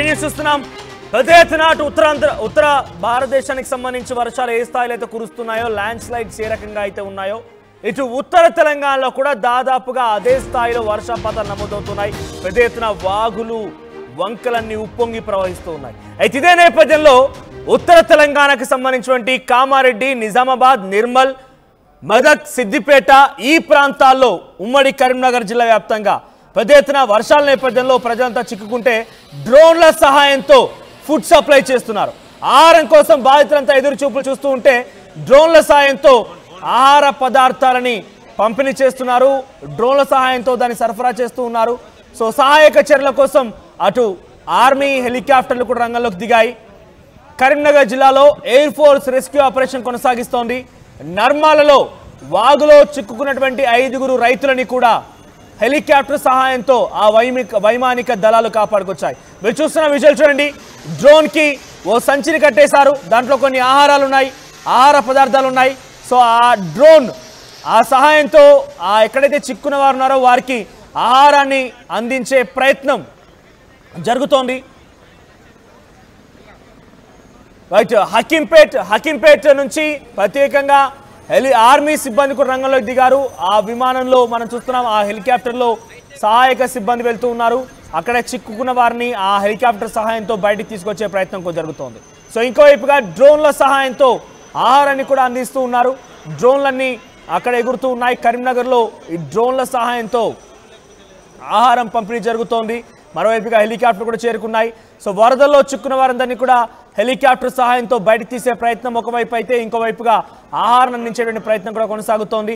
News చూస్తున్నాం. పెద్ద ఎత్తున ఉత్తర భారతదేశానికి సంబంధించి వర్షాలు ఏ స్థాయిలో అయితే కురుస్తున్నాయో, ల్యాండ్ స్లైడ్స్ ఏ రకంగా అయితే ఉన్నాయో, ఇటు ఉత్తర తెలంగాణలో కూడా దాదాపుగా అదే స్థాయిలో వర్షపాతాలు నమోదవుతున్నాయి. పెద్ద ఎత్తున వాగులు వంకలన్నీ ఉప్పొంగి ప్రవహిస్తూ ఉన్నాయి. అయితే ఇదే నేపథ్యంలో ఉత్తర తెలంగాణకు సంబంధించినటువంటి కామారెడ్డి, నిజామాబాద్, నిర్మల్, మెదక్, సిద్దిపేట ఈ ప్రాంతాల్లో ఉమ్మడి కరీంనగర్ జిల్లా వ్యాప్తంగా పెద్ద ఎత్తున వర్షాల నేపథ్యంలో ప్రజలంతా చిక్కుకుంటే డ్రోన్ల సహాయంతో ఫుడ్ సప్లై చేస్తున్నారు. ఆహారం కోసం బాధితులంతా ఎదురు చూపులు చూస్తూ ఉంటే డ్రోన్ల సహాయంతో ఆహార పదార్థాలని పంపిణీ చేస్తున్నారు. డ్రోన్ల సహాయంతో దాన్ని సరఫరా చేస్తూ ఉన్నారు. సో సహాయక చర్యల కోసం అటు ఆర్మీ హెలికాప్టర్లు కూడా రంగంలోకి దిగాయి. కరీంనగర్ జిల్లాలో ఎయిర్ ఫోర్స్ రెస్క్యూ ఆపరేషన్ కొనసాగిస్తోంది. నర్మాలలో వాగులో చిక్కుకున్నటువంటి 5గురు రైతులని కూడా హెలికాప్టర్ సహాయంతో ఆ వైమానిక దళాలు కాపాడుకొచ్చాయి. మీరు చూస్తున్న విజువల్ చూడండి. డ్రోన్కి ఓ సంచిని కట్టేశారు. దాంట్లో కొన్ని ఆహారాలు ఉన్నాయి, ఆహార పదార్థాలు ఉన్నాయి. సో ఆ డ్రోన్ ఆ సహాయంతో ఎక్కడైతే చిక్కున్న వారు ఉన్నారో వారికి ఆహారాన్ని అందించే ప్రయత్నం జరుగుతోంది. రైట్, హకీంపేట్ నుంచి ప్రత్యేకంగా ఆర్మీ సిబ్బంది కూడా రంగంలోకి దిగారు. ఆ విమానంలో మనం చూస్తున్నాం, ఆ హెలికాప్టర్లో సహాయక సిబ్బంది వెళ్తూ ఉన్నారు. అక్కడ చిక్కుకున్న వారిని ఆ హెలికాప్టర్ సహాయంతో బయటికి తీసుకొచ్చే ప్రయత్నం కూడా జరుగుతోంది. సో ఇంకోవైపుగా డ్రోన్ల సహాయంతో ఆహారాన్ని కూడా అందిస్తూ ఉన్నారు. డ్రోన్లన్నీ అక్కడ ఎగురుతూ ఉన్నాయి. కరీంనగర్లో ఈ డ్రోన్ల సహాయంతో ఆహారం పంపిణీ జరుగుతోంది. మరోవైపుగా హెలికాప్టర్ కూడా చేరుకున్నాయి. సో వరదల్లో చిక్కున్న వారందరినీ కూడా హెలికాప్టర్ సహాయంతో బయటకు తీసే ప్రయత్నం ఒకవైపు అయితే, ఇంకోవైపుగా ఆహారం అందించేటువంటి ప్రయత్నం కూడా కొనసాగుతోంది.